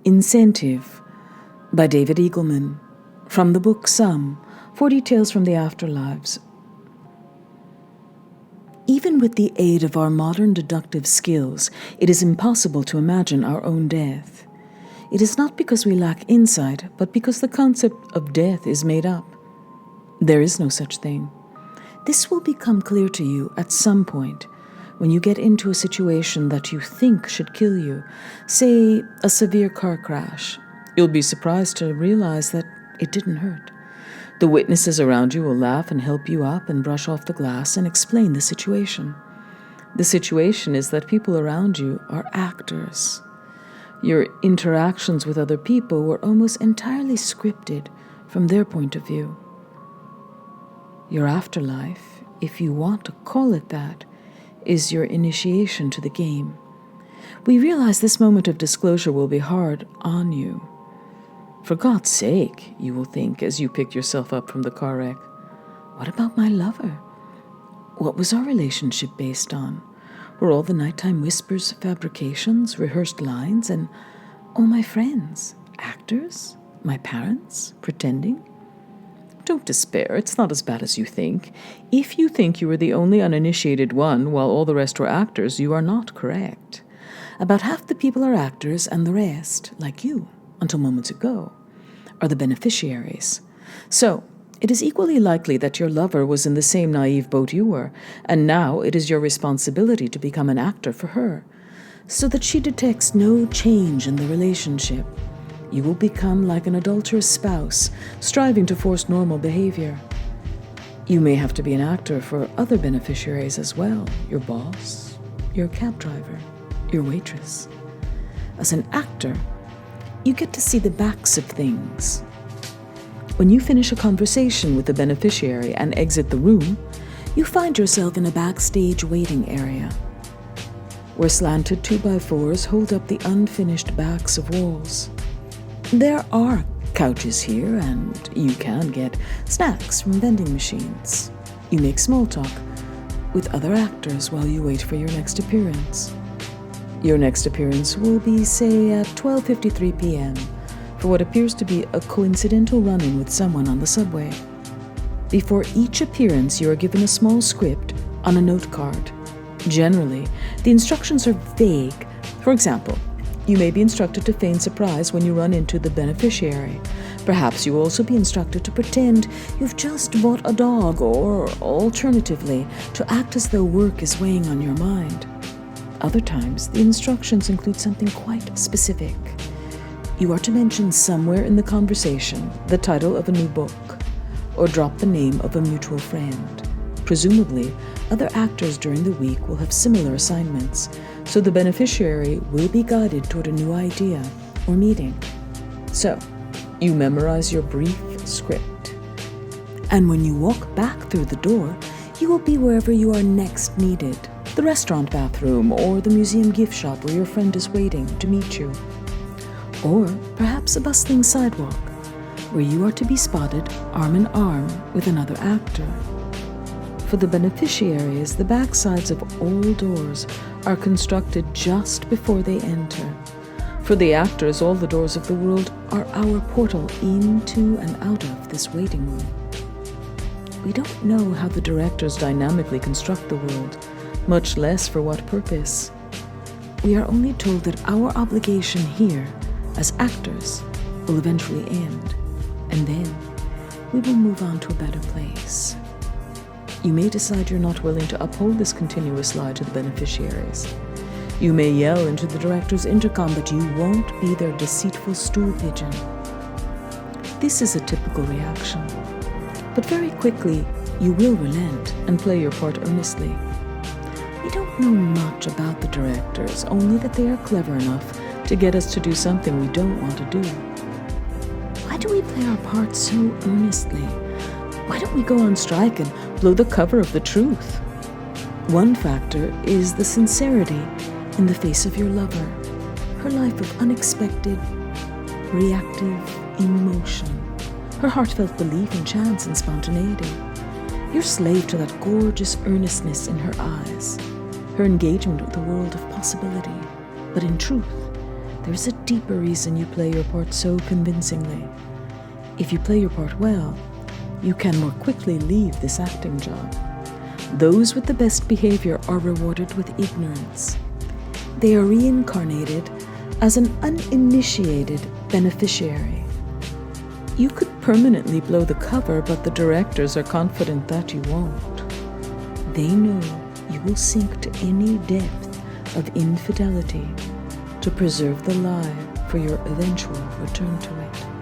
Incentive by David Eagleman, from the book Some, 40 Tales from the Afterlives. Even with the aid of our modern deductive skills, it is impossible to imagine our own death. It is not because we lack insight, but because the concept of death is made up. There is no such thing. This will become clear to you at some point when you get into a situation that you think should kill you, say a severe car crash. You'll be surprised to realize that it didn't hurt. The witnesses around you will laugh and help you up and brush off the glass and explain the situation. The situation is that people around you are actors. Your interactions with other people were almost entirely scripted from their point of view. Your afterlife, if you want to call it that, is your initiation to the game. We realize this moment of disclosure will be hard on you. For God's sake, you will think as you pick yourself up from the car wreck, what about my lover? What was our relationship based on? Were all the nighttime whispers fabrications, rehearsed lines, and all my friends, actors? My parents, pretending? Don't despair, it's not as bad as you think. If you think you were the only uninitiated one while all the rest were actors, you are not correct. About half the people are actors, and the rest, like you, until moments ago, are the beneficiaries. So, it is equally likely that your lover was in the same naive boat you were, and now it is your responsibility to become an actor for her, so that she detects no change in the relationship. You will become like an adulterous spouse, striving to force normal behavior. You may have to be an actor for other beneficiaries as well, your boss, your cab driver, your waitress. As an actor, you get to see the backs of things. When you finish a conversation with the beneficiary and exit the room, you find yourself in a backstage waiting area, where slanted 2x4s hold up the unfinished backs of walls. There are couches here, and you can get snacks from vending machines. You make small talk with other actors while you wait for your next appearance. Your next appearance will be, say, at 12:53 p.m. for what appears to be a coincidental run-in with someone on the subway. Before each appearance, you are given a small script on a note card. Generally, the instructions are vague. For example, you may be instructed to feign surprise when you run into the beneficiary. Perhaps you will also be instructed to pretend you've just bought a dog, or alternatively, to act as though work is weighing on your mind. Other times, the instructions include something quite specific. You are to mention somewhere in the conversation the title of a new book, or drop the name of a mutual friend. Presumably, other actors during the week will have similar assignments, so the beneficiary will be guided toward a new idea or meeting. So, you memorize your brief script. And when you walk back through the door, you will be wherever you are next needed, the restaurant bathroom or the museum gift shop where your friend is waiting to meet you. Or perhaps a bustling sidewalk, where you are to be spotted arm in arm with another actor. For the beneficiaries, the backsides of all doors are constructed just before they enter. For the actors, all the doors of the world are our portal into and out of this waiting room. We don't know how the directors dynamically construct the world, much less for what purpose. We are only told that our obligation here, as actors, will eventually end, and then we will move on to a better place. You may decide you're not willing to uphold this continuous lie to the beneficiaries. You may yell into the director's intercom, but you won't be their deceitful stool pigeon. This is a typical reaction. But very quickly, you will relent and play your part earnestly. We don't know much about the directors, only that they are clever enough to get us to do something we don't want to do. Why do we play our part so earnestly? Why don't we go on strike and blow the cover of the truth? One factor is the sincerity in the face of your lover, her life of unexpected, reactive emotion, her heartfelt belief in chance and spontaneity. You're slave to that gorgeous earnestness in her eyes, her engagement with a world of possibility. But in truth, There's a deeper reason you play your part so convincingly. If you play your part well, you can more quickly leave this acting job. Those with the best behavior are rewarded with ignorance. They are reincarnated as an uninitiated beneficiary. You could permanently blow the cover, but the directors are confident that you won't. They know you will sink to any depth of infidelity to preserve the lie for your eventual return to it.